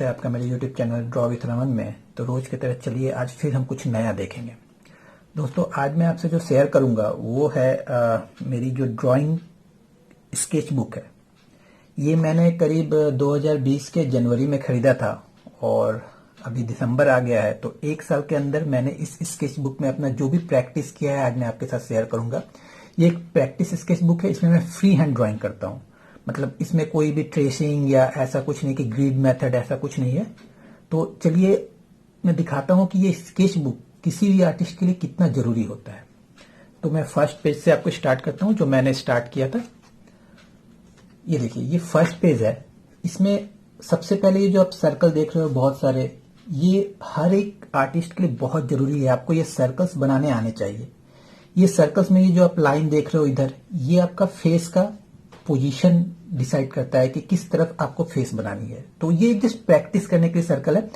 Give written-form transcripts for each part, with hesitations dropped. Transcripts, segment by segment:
स्वागत है आपका मेरे YouTube channel draw with Raman में। तो रोज की तरह चलिए आज फिर हम कुछ नया देखेंगे। दोस्तों आज मैं आपसे जो शेयर करूंगा वो है मेरी जो ड्राइंग स्केच बुक है। ये मैंने करीब 2020 के जनवरी में खरीदा था और अभी दिसंबर आ गया है, तो एक साल के अंदर मैंने इस स्केच बुक में अपना जो भी प्रैक्टिस किया है आज मैं आपके साथ शेयर करूंगा। ये एक प्रैक्टिस स्केच बुक है, इसमें मैं फ्री हैंड ड्राइंग करता हूँ। मतलब इसमें कोई भी ट्रेसिंग या ऐसा कुछ नहीं कि ग्रिड मेथड ऐसा कुछ नहीं है। तो चलिए मैं दिखाता हूँ कि ये स्केच बुक किसी भी आर्टिस्ट के लिए कितना जरूरी होता है। तो मैं फर्स्ट पेज से आपको स्टार्ट करता हूँ जो मैंने स्टार्ट किया था। ये देखिए, ये फर्स्ट पेज है। इसमें सबसे पहले ये जो आप सर्कल देख रहे हो बहुत सारे, ये हर एक आर्टिस्ट के लिए बहुत जरूरी है। आपको ये सर्कल्स बनाने आने चाहिए। ये सर्कल्स में ये जो आप लाइन देख रहे हो इधर, ये आपका फेस का पोजीशन डिसाइड करता है कि किस तरफ आपको फेस बनानी है। तो ये जस्ट प्रैक्टिस करने के लिए सर्कल है।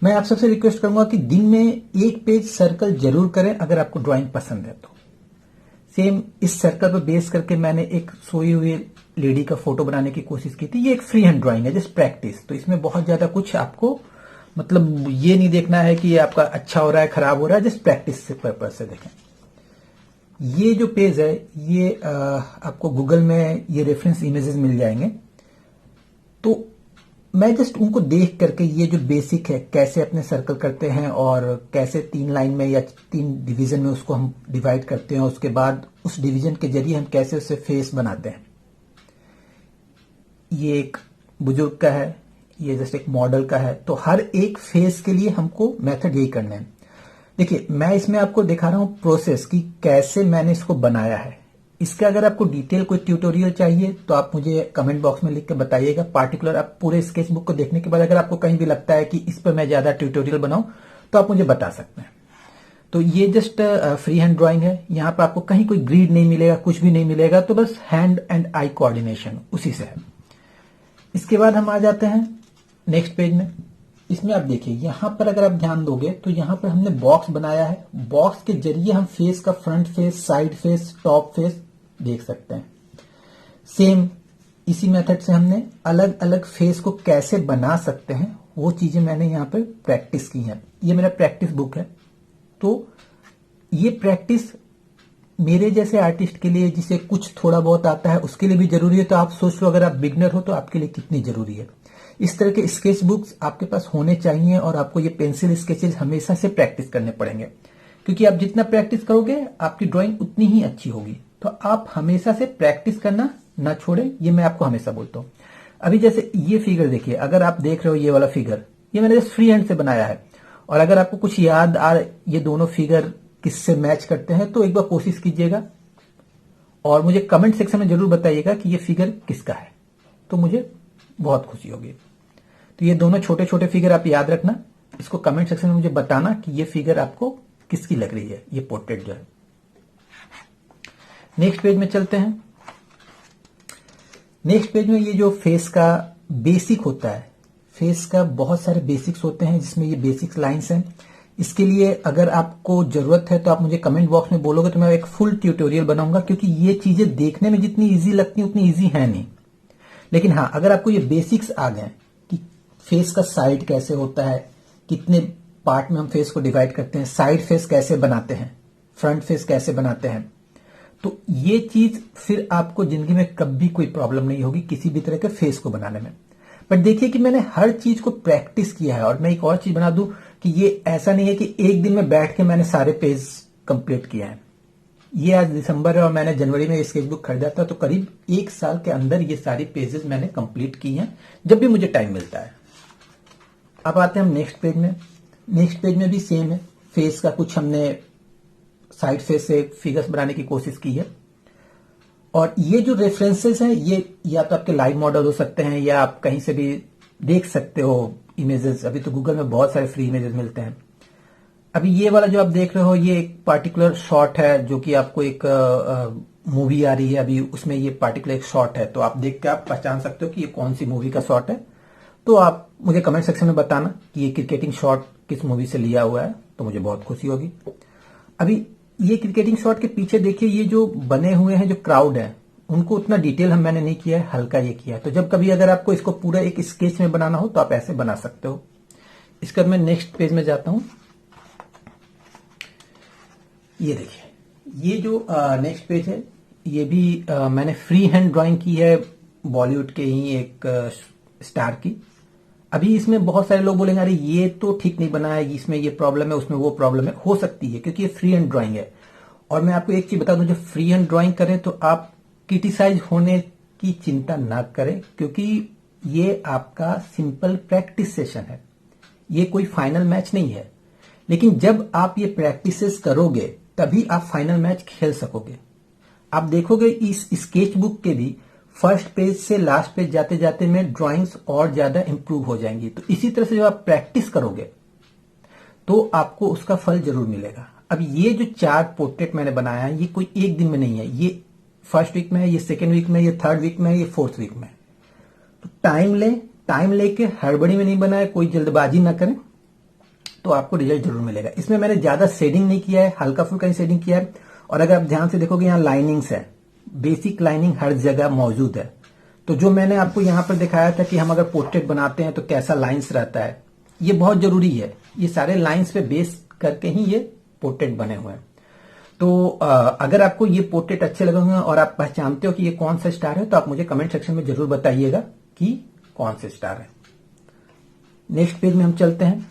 मैं आप सबसे रिक्वेस्ट करूंगा कि दिन में एक पेज सर्कल जरूर करें अगर आपको ड्राइंग पसंद है तो। सेम इस सर्कल पर बेस करके मैंने एक सोई हुई लेडी का फोटो बनाने की कोशिश की थी। ये एक फ्री हैंड ड्राइंग है, जस्ट प्रैक्टिस। तो इसमें बहुत ज्यादा कुछ आपको मतलब ये नहीं देखना है कि ये आपका अच्छा हो रहा है खराब हो रहा है, जस्ट प्रैक्टिस से पर्पज से देखें। ये जो पेज है ये आपको गूगल में ये रेफरेंस इमेजेस मिल जाएंगे। तो मैं जस्ट उनको देख करके ये जो बेसिक है कैसे अपने सर्कल करते हैं और कैसे 3 लाइन में या 3 डिवीजन में उसको हम डिवाइड करते हैं, उसके बाद उस डिवीजन के जरिए हम कैसे उससे फेस बनाते हैं। ये एक बुजुर्ग का है, ये जस्ट एक मॉडल का है। तो हर एक फेस के लिए हमको मेथड यही करना है। देखिए मैं इसमें आपको दिखा रहा हूं प्रोसेस की कैसे मैंने इसको बनाया है। इसका अगर आपको डिटेल कोई ट्यूटोरियल चाहिए तो आप मुझे कमेंट बॉक्स में लिख के बताइएगा। पार्टिकुलर आप पूरे स्केच बुक को देखने के बाद अगर आपको कहीं भी लगता है कि इस पर मैं ज्यादा ट्यूटोरियल बनाऊं तो आप मुझे बता सकते हैं। तो ये जस्ट फ्री हैंड ड्राइंग है। यहाँ पर आपको कहीं कोई ग्रीड नहीं मिलेगा, कुछ भी नहीं मिलेगा, तो बस हैंड एंड आई कोऑर्डिनेशन उसी से है। इसके बाद हम आ जाते हैं नेक्स्ट पेज में। इसमें आप देखिए यहां पर अगर आप ध्यान दोगे तो यहां पर हमने बॉक्स बनाया है। बॉक्स के जरिए हम फेस का front face, side face, top face देख सकते हैं। सेम इसी मेथड से हमने अलग अलग फेस को कैसे बना सकते हैं वो चीजें मैंने यहां पर प्रैक्टिस की हैं। ये मेरा प्रैक्टिस बुक है। तो ये प्रैक्टिस मेरे जैसे आर्टिस्ट के लिए जिसे कुछ थोड़ा बहुत आता है उसके लिए भी जरूरी है। तो आप सोच लो अगर आप बिगनर हो तो आपके लिए कितनी जरूरी है। इस तरह के स्केच बुक्स आपके पास होने चाहिए और आपको ये पेंसिल स्केचेस हमेशा से प्रैक्टिस करने पड़ेंगे, क्योंकि आप जितना प्रैक्टिस करोगे आपकी ड्राइंग उतनी ही अच्छी होगी। तो आप हमेशा से प्रैक्टिस करना ना छोड़ें, ये मैं आपको हमेशा बोलता हूं। अभी जैसे ये फिगर देखिए, अगर आप देख रहे हो ये वाला फिगर, ये मैंने जस्ट फ्री हैंड से बनाया है। और अगर आपको कुछ याद आ ये दोनों फिगर किससे मैच करते हैं तो एक बार कोशिश कीजिएगा और मुझे कमेंट सेक्शन में जरूर बताइएगा कि ये फिगर किसका है, तो मुझे बहुत खुशी होगी। तो ये दोनों छोटे छोटे फिगर आप याद रखना, इसको कमेंट सेक्शन में मुझे बताना कि ये फिगर आपको किसकी लग रही है, ये पोर्ट्रेट जो है। नेक्स्ट पेज में चलते हैं। नेक्स्ट पेज में ये जो फेस का बेसिक होता है, फेस का बहुत सारे बेसिक्स होते हैं जिसमें ये बेसिक्स लाइंस हैं। इसके लिए अगर आपको जरूरत है तो आप मुझे कमेंट बॉक्स में बोलोगे तो मैं एक फुल ट्यूटोरियल बनाऊंगा, क्योंकि ये चीजें देखने में जितनी इजी लगती है उतनी इजी है नहीं। लेकिन हाँ, अगर आपको ये बेसिक्स आ गए कि फेस का साइड कैसे होता है, कितने पार्ट में हम फेस को डिवाइड करते हैं, साइड फेस कैसे बनाते हैं, फ्रंट फेस कैसे बनाते हैं, तो ये चीज फिर आपको जिंदगी में कभी कोई प्रॉब्लम नहीं होगी किसी भी तरह के फेस को बनाने में। बट देखिए कि मैंने हर चीज को प्रैक्टिस किया है। और मैं एक और चीज बना दूं कि ये ऐसा नहीं है कि एक दिन में बैठ के मैंने सारे पेज कंप्लीट किया है। ये आज दिसंबर है और मैंने जनवरी में स्केच बुक खरीदा था, तो करीब 1 साल के अंदर ये सारी पेजेस मैंने कंप्लीट की हैं जब भी मुझे टाइम मिलता है। अब आते हैं हम नेक्स्ट पेज में। नेक्स्ट पेज में भी सेम है। फेस का कुछ हमने साइड फेस से फिगर्स बनाने की कोशिश की है। और ये जो रेफरेंसेस हैं ये या तो आपके लाइव मॉडल हो सकते हैं या आप कहीं से भी देख सकते हो इमेजेस। अभी तो गूगल में बहुत सारे फ्री इमेजेस मिलते हैं। अभी ये वाला जो आप देख रहे हो ये एक पार्टिकुलर शॉट है जो कि आपको एक मूवी आ रही है अभी, उसमें ये पार्टिकुलर एक शॉट है। तो आप देख के आप पहचान सकते हो कि ये कौन सी मूवी का शॉट है। तो आप मुझे कमेंट सेक्शन में बताना कि ये क्रिकेटिंग शॉट किस मूवी से लिया हुआ है, तो मुझे बहुत खुशी होगी। अभी ये क्रिकेटिंग शॉट के पीछे देखिए ये जो बने हुए हैं जो क्राउड है उनको उतना डिटेल मैंने नहीं किया है, हल्का ये किया है। तो जब कभी अगर आपको इसको पूरा एक स्केच में बनाना हो तो आप ऐसे बना सकते हो। इसके बाद मैं नेक्स्ट पेज में जाता हूं। ये देखिए, ये जो नेक्स्ट पेज है, ये भी मैंने फ्री हैंड ड्राइंग की है बॉलीवुड के ही एक स्टार की। अभी इसमें बहुत सारे लोग बोलेंगे अरे ये तो ठीक नहीं बना है, इसमें ये प्रॉब्लम है, उसमें वो प्रॉब्लम है। हो सकती है क्योंकि ये फ्री हैंड ड्राइंग है। और मैं आपको एक चीज बता दूं, जब फ्री हैंड ड्राइंग करें तो आप क्रिटिसाइज होने की चिंता ना करें, क्योंकि ये आपका सिंपल प्रैक्टिस सेशन है, ये कोई फाइनल मैच नहीं है। लेकिन जब आप ये प्रैक्टिसेस करोगे तभी आप फाइनल मैच खेल सकोगे। आप देखोगे इस स्केच बुक के भी फर्स्ट पेज से लास्ट पेज जाते जाते में ड्राइंग्स और ज्यादा इंप्रूव हो जाएंगी। तो इसी तरह से जब आप प्रैक्टिस करोगे तो आपको उसका फल जरूर मिलेगा। अब ये जो 4 पोर्ट्रेट मैंने बनाया है, ये कोई एक दिन में नहीं है। ये फर्स्ट वीक में है, ये सेकेंड वीक में है, ये थर्ड वीक में है, ये फोर्थ वीक में है। तो टाइम लेके हड़बड़ी में नहीं बनाया, कोई जल्दबाजी ना करें, तो आपको रिजल्ट जरूर मिलेगा। इसमें मैंने ज्यादा शेडिंग नहीं किया है, हल्का फुल्का ही शेडिंग किया है। और अगर आप ध्यान से देखोगे यहाँ लाइनिंग्स है, बेसिक लाइनिंग हर जगह मौजूद है। तो जो मैंने आपको यहाँ पर दिखाया था कि हम अगर पोर्ट्रेट बनाते हैं तो कैसा लाइंस रहता है, ये बहुत जरूरी है। ये सारे लाइंस पे बेस करके ही ये पोर्ट्रेट बने हुए हैं। तो अगर आपको ये पोर्ट्रेट अच्छे लगे होंगे और आप पहचानते हो कि ये कौन सा स्टार है, तो आप मुझे कमेंट सेक्शन में जरूर बताइएगा कि कौन से स्टार है। नेक्स्ट पेज में हम चलते हैं।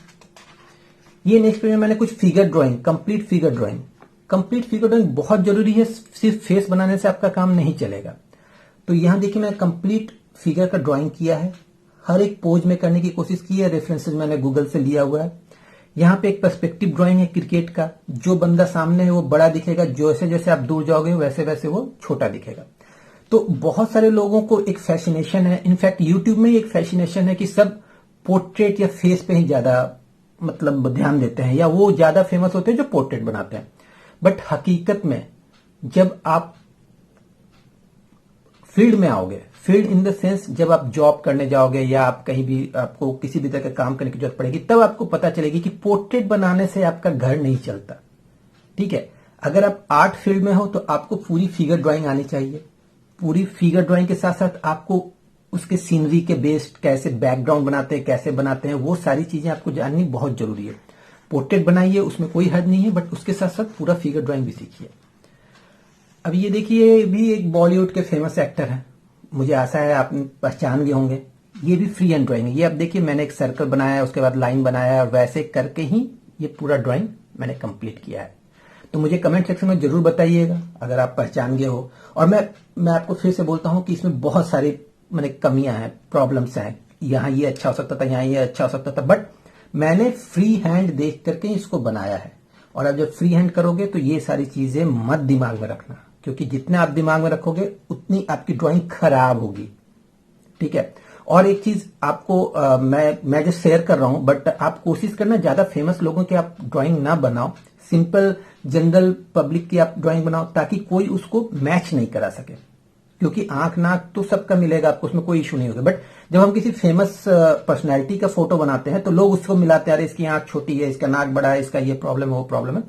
ये नेक्स्ट पेज में मैंने कुछ figure drawing, complete figure drawing बहुत जरूरी है। सिर्फ फेस बनाने से आपका काम नहीं चलेगा। तो यहां देखिए, मैं कंप्लीट फिगर का ड्राइंग किया है, हर एक पोज में करने की कोशिश की है। रेफरेंसेस मैंने गूगल से लिया हुआ है। यहाँ पे एक पर्सपेक्टिव ड्राइंग है क्रिकेट का। जो बंदा सामने है वो बड़ा दिखेगा, जैसे जैसे आप दूर जाओगे वैसे वैसे वो छोटा दिखेगा। तो बहुत सारे लोगों को एक फैसिनेशन है, इनफैक्ट यूट्यूब में एक फैसिनेशन है कि सब पोर्ट्रेट या फेस पे ही ज्यादा मतलब ध्यान देते हैं, या वो ज्यादा फेमस होते हैं जो पोर्ट्रेट बनाते हैं। बट हकीकत में जब आप फील्ड में आओगे, फील्ड इन द सेंस जब आप जॉब करने जाओगे या आप कहीं भी आपको किसी भी तरह का काम करने की जरूरत पड़ेगी, तब आपको पता चलेगी कि पोर्ट्रेट बनाने से आपका घर नहीं चलता। ठीक है, अगर आप आर्ट फील्ड में हो तो आपको पूरी फिगर ड्राइंग आनी चाहिए। पूरी फिगर ड्राइंग के साथ साथ आपको उसके सीनरी के बेस्ड कैसे बैकग्राउंड बनाते हैं, कैसे बनाते हैं, वो सारी चीजें आपको जाननी बहुत जरूरी है। पोर्ट्रेट बनाइए, उसमें कोई हद नहीं है, बट उसके साथ साथ पूरा फिगर ड्राइंग भी सीखिए। अब ये देखिए, ये भी एक बॉलीवुड के फेमस एक्टर हैं, मुझे आशा है आप पहचान गए होंगे। ये भी फ्री हैंड ड्राइंग है। ये अब देखिए, मैंने एक सर्कल बनाया है, उसके बाद लाइन बनाया है, और वैसे करके ही ये पूरा ड्राइंग मैंने कंप्लीट किया है। तो मुझे कमेंट सेक्शन में जरूर बताइएगा अगर आप पहचान गए हो। और मैं आपको फिर से बोलता हूं कि इसमें बहुत सारी मैंने कमियां हैं, प्रॉब्लम्स हैं। यहाँ ये अच्छा हो सकता था, यहाँ ये अच्छा हो सकता था, बट मैंने फ्री हैंड देख करके इसको बनाया है। और अब जब फ्री हैंड करोगे तो ये सारी चीजें मत दिमाग में रखना, क्योंकि जितना आप दिमाग में रखोगे उतनी आपकी ड्राइंग खराब होगी। ठीक है। और एक चीज आपको मैं जो शेयर कर रहा हूं, बट आप कोशिश करना ज्यादा फेमस लोगों की आप ड्राइंग ना बनाओ, सिंपल जनरल पब्लिक की आप ड्राइंग बनाओ, ताकि कोई उसको मैच नहीं करा सके। क्योंकि आंख नाक तो सबका मिलेगा आपको, उसमें कोई इशू नहीं होगा। बट जब हम किसी फेमस पर्सनैलिटी का फोटो बनाते हैं तो लोग उसको मिलाते हैं, अरे इसकी आंख छोटी है, इसका नाक बड़ा है, इसका ये प्रॉब्लम है, वो प्रॉब्लम है।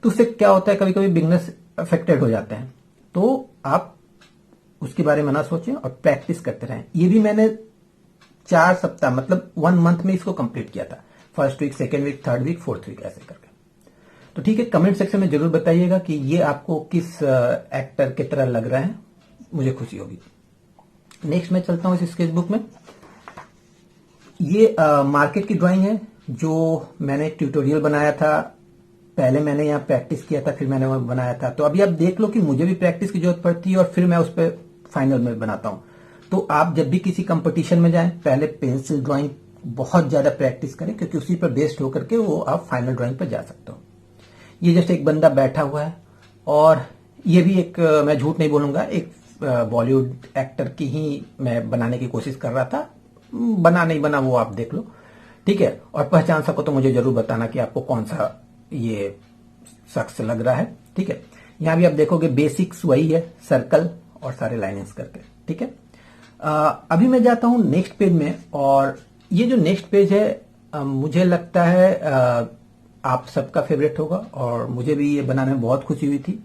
तो उससे क्या होता है, कभी कभी बिगनर्स अफेक्टेड हो जाते हैं। तो आप उसके बारे में ना सोचें और प्रैक्टिस करते रहें। ये भी मैंने 4 सप्ताह मतलब 1 मंथ में इसको कंप्लीट किया था। First week, second week, third week, fourth week, ऐसे करके। तो ठीक है, कमेंट सेक्शन में जरूर बताइएगा कि ये आपको किस एक्टर की तरह लग रहा है, मुझे खुशी होगी। नेक्स्ट मैं चलता हूं इस स्केचबुक में। ये मार्केट की ड्राइंग है जो मैंने ट्यूटोरियल बनाया था। पहले मैंने यहाँ प्रैक्टिस किया था, फिर मैंने वो बनाया था। तो अभी आप देख लो कि मुझे भी प्रैक्टिस की जरूरत पड़ती है और फिर मैं उस पर फाइनल में बनाता हूं। तो आप जब भी किसी कंपटीशन में जाएं, पहले पेंसिल ड्राइंग बहुत ज्यादा प्रैक्टिस करें, क्योंकि उसी पर बेस्ड होकर के वो आप फाइनल ड्राइंग पर जा सकते हो। ये जस्ट एक बंदा बैठा हुआ है, और ये भी एक मैं झूठ नहीं बोलूंगा, एक बॉलीवुड एक्टर की ही मैं बनाने की कोशिश कर रहा था। बना नहीं बना वो आप देख लो, ठीक है। और पहचान सको तो मुझे जरूर बताना कि आपको कौन सा ये शख्स लग रहा है, ठीक है। यहां भी आप देखोगे बेसिक्स वही है, सर्कल और सारे लाइनिंग्स करके, ठीक है। अभी मैं जाता हूं नेक्स्ट पेज में, और ये जो नेक्स्ट पेज है मुझे लगता है आप सबका फेवरेट होगा, और मुझे भी ये बनाने में बहुत खुशी हुई थी।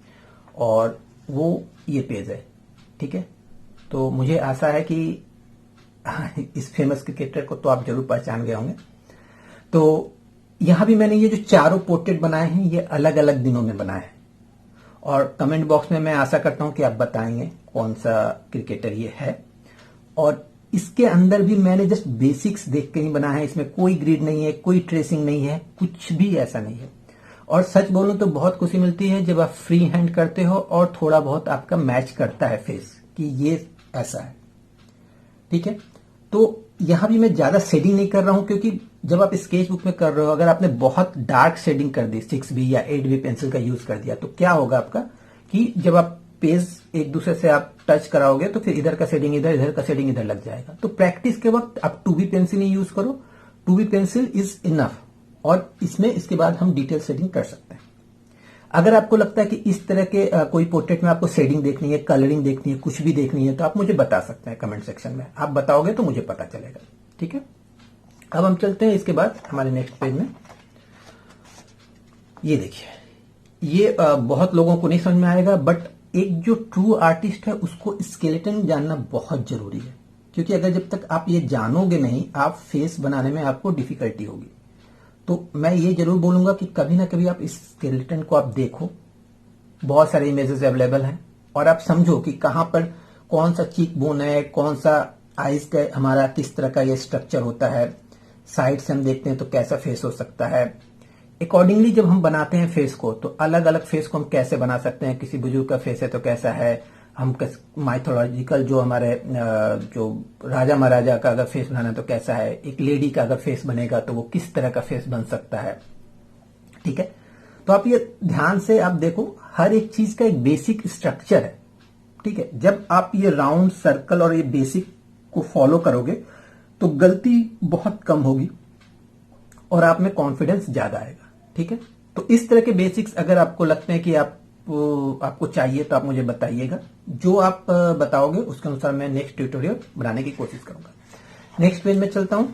और वो ये पेज है, ठीक है। तो मुझे आशा है कि इस फेमस क्रिकेटर को तो आप जरूर पहचान गए होंगे। तो यहां भी मैंने ये जो चारों पोर्ट्रेट बनाए हैं ये अलग अलग दिनों में बनाए हैं, और कमेंट बॉक्स में मैं आशा करता हूं कि आप बताएंगे कौन सा क्रिकेटर ये है। और इसके अंदर भी मैंने जस्ट बेसिक्स देख के ही बनाया है, इसमें कोई ग्रिड नहीं है, कोई ट्रेसिंग नहीं है, कुछ भी ऐसा नहीं है। और सच बोलूं तो बहुत खुशी मिलती है जब आप फ्री हैंड करते हो और थोड़ा बहुत आपका मैच करता है फेस कि ये ऐसा है, ठीक है। तो यहां भी मैं ज्यादा शेडिंग नहीं कर रहा हूं, क्योंकि जब आप स्केच बुक में कर रहे हो अगर आपने बहुत डार्क शेडिंग कर दी 6B या 8B पेंसिल का यूज कर दिया तो क्या होगा आपका कि जब आप पेज एक दूसरे से आप टच कराओगे तो फिर इधर का शेडिंग इधर, इधर का शेडिंग इधर लग जाएगा। तो प्रैक्टिस के वक्त आप 2B पेंसिल ही यूज करो, 2B पेंसिल इज इनफ, और इसमें इसके बाद हम डिटेल शेडिंग कर सकते हैं। अगर आपको लगता है कि इस तरह के कोई पोर्ट्रेट में आपको शेडिंग देखनी है, कलरिंग देखनी है, कुछ भी देखनी है, तो आप मुझे बता सकते हैं कमेंट सेक्शन में। आप बताओगे तो मुझे पता चलेगा, ठीक है। अब हम चलते हैं इसके बाद हमारे नेक्स्ट पेज में। ये देखिए, ये बहुत लोगों को नहीं समझ में आएगा, बट एक जो ट्रू आर्टिस्ट है उसको स्केलेटन जानना बहुत जरूरी है, क्योंकि अगर जब तक आप ये जानोगे नहीं आप फेस बनाने में आपको डिफिकल्टी होगी। तो मैं ये जरूर बोलूंगा कि कभी ना कभी आप इस स्केलेटन को आप देखो, बहुत सारे इमेजेस अवेलेबल हैं, और आप समझो कि कहां पर कौन सा चीक बोन है, कौन सा आईज का हमारा किस तरह का ये स्ट्रक्चर होता है, साइड से हम देखते हैं तो कैसा फेस हो सकता है। अकॉर्डिंगली जब हम बनाते हैं फेस को तो अलग अलग फेस को हम कैसे बना सकते हैं, किसी बुजुर्ग का फेस है तो कैसा है, हम माइथोलॉजिकल जो हमारे जो राजा महाराजा का अगर फेस बनाना है तो कैसा है, एक लेडी का अगर फेस बनेगा तो वो किस तरह का फेस बन सकता है, ठीक है। तो आप ये ध्यान से आप देखो, हर एक चीज का एक बेसिक स्ट्रक्चर है, ठीक है। जब आप ये राउंड सर्कल और ये बेसिक को फॉलो करोगे तो गलती बहुत कम होगी और आप में कॉन्फिडेंस ज्यादा आएगा, ठीक है। तो इस तरह के बेसिक्स अगर आपको लगते हैं कि आपको चाहिए तो आप मुझे बताइएगा, जो आप बताओगे उसके अनुसार मैं नेक्स्ट ट्यूटोरियल बनाने की कोशिश करूंगा। नेक्स्ट पेज में चलता हूं,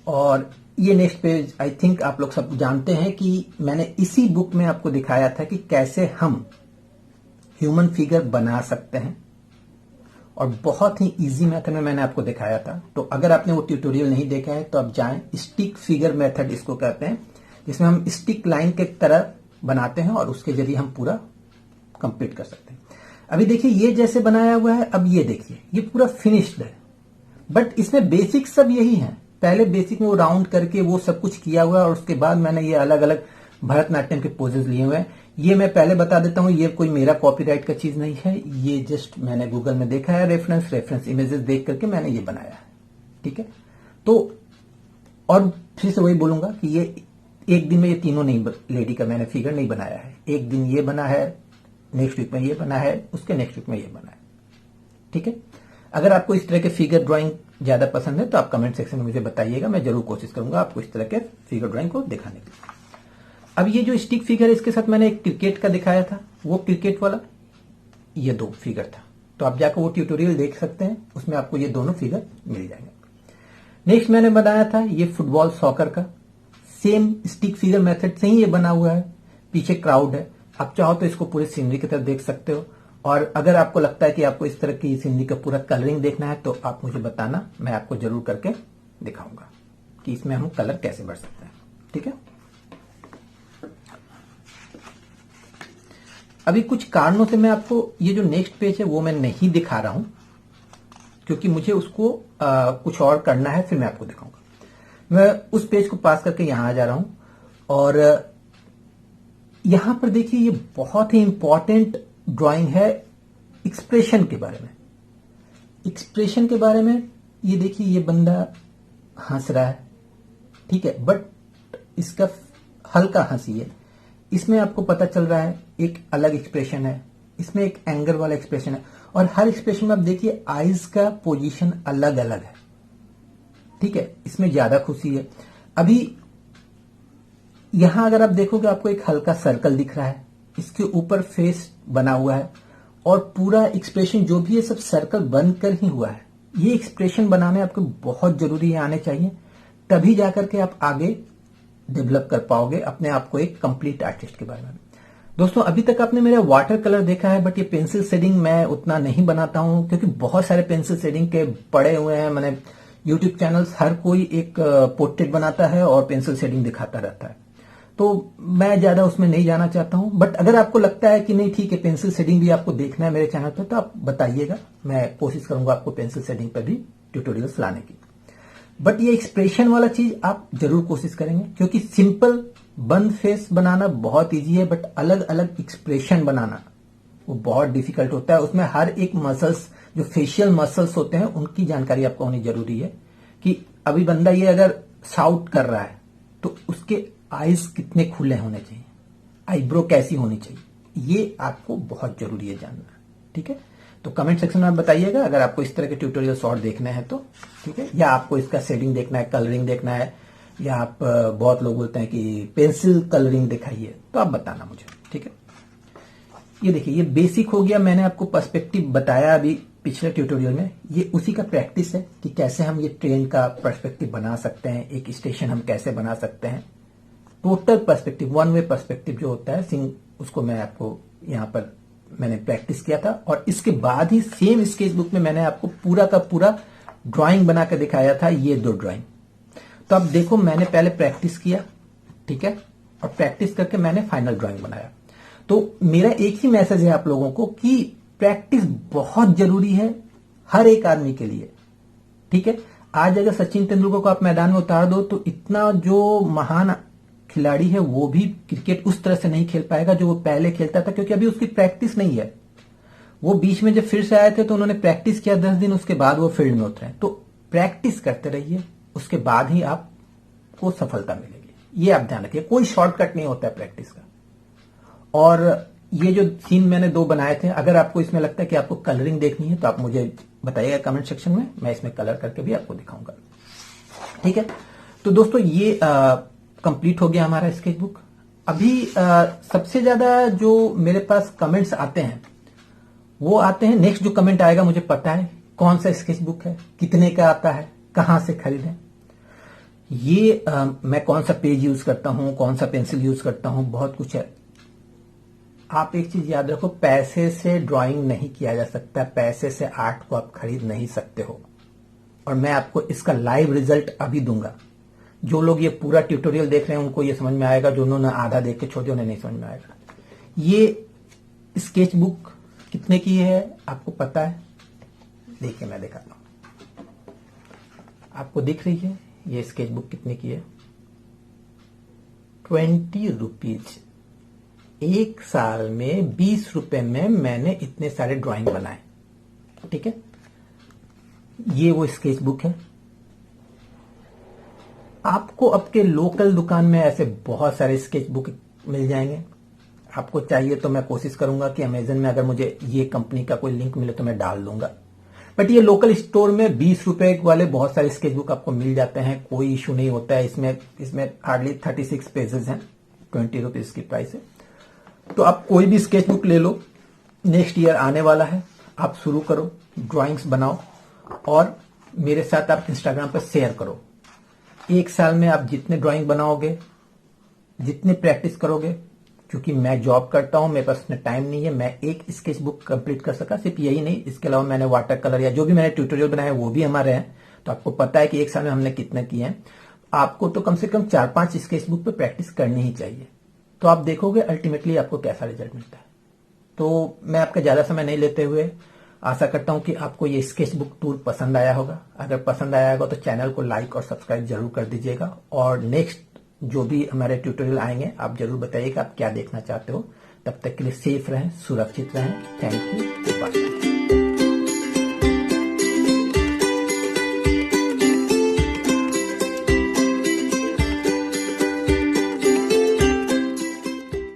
और ये नेक्स्ट पेज आई थिंक आप लोग सब जानते हैं कि मैंने इसी बुक में आपको दिखाया था कि कैसे हम ह्यूमन फिगर बना सकते हैं, और बहुत ही इजी मेथड में मैंने आपको दिखाया था। तो अगर आपने वो ट्यूटोरियल नहीं देखा है तो आप जाएं, स्टिक फिगर मेथड इसको कहते हैं, जिसमें हम स्टिक लाइन के तरह बनाते हैं और उसके जरिए हम पूरा कंप्लीट कर सकते हैं। अभी देखिए ये जैसे बनाया हुआ है, अब ये देखिए ये पूरा फिनिश्ड है, बट इसमें बेसिक सब यही है। पहले बेसिक में वो राउंड करके वो सब कुछ किया हुआ है, और उसके बाद मैंने ये अलग अलग भरतनाट्यम के पोजेज लिए हुए हैं। ये मैं पहले बता देता हूं, ये कोई मेरा कॉपीराइट का चीज नहीं है, ये जस्ट मैंने गूगल में देखा है, रेफरेंस इमेजेस देख करके मैंने ये बनाया है, ठीक है। तो और फिर से वही बोलूंगा कि ये एक दिन में ये तीनों नहीं, लेडी का मैंने फिगर नहीं बनाया है। एक दिन ये बना है, नेक्स्ट वीक में ये बना है, उसके नेक्स्ट वीक में ये बना है, ठीक है। अगर आपको इस तरह के फिगर ड्राइंग ज्यादा पसंद है तो आप कमेंट सेक्शन में मुझे बताइएगा, मैं जरूर कोशिश करूंगा आपको इस तरह के फिगर ड्राइंग को दिखाने की। अब ये जो स्टिक फिगर है इसके साथ मैंने एक क्रिकेट का दिखाया था, वो क्रिकेट वाला ये 2 फिगर था, तो आप जाकर वो ट्यूटोरियल देख सकते हैं, उसमें आपको ये दोनों फिगर मिल जाएंगे। नेक्स्ट मैंने बनाया था ये फुटबॉल सॉकर का, सेम स्टिक फिगर मेथड से ही ये बना हुआ है, पीछे क्राउड है। आप चाहो तो इसको पूरे सीनरी की तरफ देख सकते हो, और अगर आपको लगता है कि आपको इस तरह की सीनरी का पूरा कलरिंग देखना है तो आप मुझे बताना, मैं आपको जरूर करके दिखाऊंगा कि इसमें हम कलर कैसे भर सकते हैं, ठीक है। अभी कुछ कारणों से मैं आपको ये जो नेक्स्ट पेज है वो मैं नहीं दिखा रहा हूं, क्योंकि मुझे उसको कुछ और करना है, फिर मैं आपको दिखाऊंगा। मैं उस पेज को पास करके यहां आ जा रहा हूं, और यहां पर देखिए ये बहुत ही इंपॉर्टेंट ड्राइंग है एक्सप्रेशन के बारे में। एक्सप्रेशन के बारे में ये देखिए, ये बंदा हंस रहा है, ठीक है, बट इसका हल्का हंसी है, इसमें आपको पता चल रहा है एक अलग एक्सप्रेशन है, इसमें एक एंगर वाला एक्सप्रेशन है, और हर एक्सप्रेशन में आप देखिए आईज का पोजीशन अलग अलग है, ठीक है। इसमें ज्यादा खुशी है। अभी यहां अगर आप देखोगे आपको एक हल्का सर्कल दिख रहा है, इसके ऊपर फेस बना हुआ है, और पूरा एक्सप्रेशन जो भी है सब सर्कल बनकर ही हुआ है। ये एक्सप्रेशन बनाने आपको बहुत जरूरी है, आने चाहिए, तभी जाकर के आप आगे डेवलप कर पाओगे अपने आप को एक कंप्लीट आर्टिस्ट के बारे में। दोस्तों अभी तक आपने मेरा वाटर कलर देखा है, बट ये पेंसिल शेडिंग मैं उतना नहीं बनाता हूं क्योंकि बहुत सारे पेंसिल शेडिंग के पड़े हुए हैं। मैंने यूट्यूब चैनल्स हर कोई एक पोर्ट्रेट बनाता है और पेंसिल शेडिंग दिखाता रहता है, तो मैं ज्यादा उसमें नहीं जाना चाहता हूं। बट अगर आपको लगता है कि नहीं ठीक है पेंसिल शेडिंग भी आपको देखना है मेरे चैनल पर, तो आप बताइएगा, मैं कोशिश करूंगा आपको पेंसिल शेडिंग पर भी ट्यूटोरियल्स लाने की। बट ये एक्सप्रेशन वाला चीज आप जरूर कोशिश करेंगे, क्योंकि सिंपल बंद फेस बनाना बहुत इजी है, बट अलग अलग एक्सप्रेशन बनाना वो बहुत डिफिकल्ट होता है। उसमें हर एक मसल्स, जो फेशियल मसल्स होते हैं, उनकी जानकारी आपको होनी जरूरी है कि अभी बंदा ये अगर शाउट कर रहा है तो उसके आईज कितने खुले होने चाहिए, आईब्रो कैसी होनी चाहिए, ये आपको बहुत जरूरी है जानना। ठीक है, तो कमेंट सेक्शन में आप बताइएगा अगर आपको इस तरह के ट्यूटोरियल्स और देखने हैं तो। ठीक है, या आपको इसका शेडिंग देखना है, कलरिंग देखना है, या आप बहुत लोग बोलते हैं कि पेंसिल कलरिंग दिखाइए, तो आप बताना मुझे। ठीक है, ये देखिए ये बेसिक हो गया। मैंने आपको पर्सपेक्टिव बताया अभी पिछले ट्यूटोरियल में, ये उसी का प्रैक्टिस है कि कैसे हम ये ट्रेन का पर्सपेक्टिव बना सकते हैं, एक स्टेशन हम कैसे बना सकते हैं। Total perspective, one way perspective जो होता है उसको मैं आपको यहाँ पर मैंने प्रैक्टिस किया था, और इसके बाद ही सेम स्केचबुक में मैंने आपको पूरा का पूरा ड्राइंग बना कर दिखाया था, ये 2 ड्राइंग। तो अब देखो मैंने पहले प्रैक्टिस किया, ठीक है, और प्रैक्टिस करके मैंने फाइनल ड्राइंग बनाया। तो मेरा एक ही मैसेज है आप लोगों को कि प्रैक्टिस बहुत जरूरी है हर एक आदमी के लिए। ठीक है, आज अगर सचिन तेंदुलकर को आप मैदान में उतार दो तो इतना जो महान खिलाड़ी है वो भी क्रिकेट उस तरह से नहीं खेल पाएगा जो वो पहले खेलता था, क्योंकि अभी उसकी प्रैक्टिस नहीं है। वो बीच में जब फिर से आए थे तो उन्होंने प्रैक्टिस किया 10 दिन, उसके बाद वो फील्ड में उतरे। तो प्रैक्टिस करते रहिए, उसके बाद ही आपको सफलता मिलेगी। ये आप ध्यान रखिए, कोई शॉर्टकट नहीं होता है प्रैक्टिस का। और ये जो सीन मैंने 2 बनाए थे, अगर आपको इसमें लगता है कि आपको कलरिंग देखनी है तो आप मुझे बताइएगा कमेंट सेक्शन में, मैं इसमें कलर करके भी आपको दिखाऊंगा। ठीक है, तो दोस्तों ये कंप्लीट हो गया हमारा स्केचबुक। अभी सबसे ज्यादा जो मेरे पास कमेंट्स आते हैं वो आते हैं, नेक्स्ट जो कमेंट आएगा मुझे पता है कौन सा स्केचबुक है, कितने का आता है, कहां से खरीदें, ये मैं कौन सा पेज यूज करता हूं, कौन सा पेंसिल यूज करता हूं, बहुत कुछ है। आप एक चीज याद रखो, पैसे से ड्राइंग नहीं किया जा सकता, पैसे से आर्ट को आप खरीद नहीं सकते हो। और मैं आपको इसका लाइव रिजल्ट अभी दूंगा। जो लोग ये पूरा ट्यूटोरियल देख रहे हैं उनको ये समझ में आएगा, जो उन्होंने आधा देख के छोड़ दिया उन्हें नहीं समझ में आएगा। ये स्केचबुक कितने की है आपको पता है? देखिए मैं दिखाता हूं, आपको दिख रही है ये स्केचबुक कितने की है? 20 रुपीज। 1 साल में 20 रुपए में मैंने इतने सारे ड्राइंग बनाए। ठीक है, ये वो स्केचबुक है। आपको आपके लोकल दुकान में ऐसे बहुत सारे स्केचबुक मिल जाएंगे। आपको चाहिए तो मैं कोशिश करूंगा कि अमेजन में अगर मुझे ये कंपनी का कोई लिंक मिले तो मैं डाल दूंगा। बट ये लोकल स्टोर में 20 रुपए वाले बहुत सारे स्केचबुक आपको मिल जाते हैं, कोई इशू नहीं होता है। इसमें हार्डली 36 पेजेस हैं, 20 रुपीज की प्राइस है। तो आप कोई भी स्केचबुक ले लो, नेक्स्ट ईयर आने वाला है, आप शुरू करो, ड्राइंग्स बनाओ और मेरे साथ आप इंस्टाग्राम पर शेयर करो। 1 साल में आप जितने ड्राइंग बनाओगे, जितने प्रैक्टिस करोगे, क्योंकि मैं जॉब करता हूं, मेरे पास इतना टाइम नहीं है, मैं एक स्केचबुक कंप्लीट कर सका। सिर्फ यही नहीं, इसके अलावा मैंने वाटर कलर या जो भी मैंने ट्यूटोरियल बनाया वो भी हमारे हैं। तो आपको पता है कि 1 साल में हमने कितने किए हैं। आपको तो कम से कम 4-5 स्केचबुक पे प्रैक्टिस करनी ही चाहिए। तो आप देखोगे अल्टीमेटली आपको कैसा रिजल्ट मिलता है। तो मैं आपका ज्यादा समय नहीं लेते हुए आशा करता हूं कि आपको ये स्केचबुक टूर पसंद आया होगा। अगर पसंद आया होगा तो चैनल को लाइक और सब्सक्राइब जरूर कर दीजिएगा, और नेक्स्ट जो भी हमारे ट्यूटोरियल आएंगे आप जरूर बताइएगा आप क्या देखना चाहते हो। तब तक के लिए सेफ रहें, सुरक्षित रहें। Thank you, bye.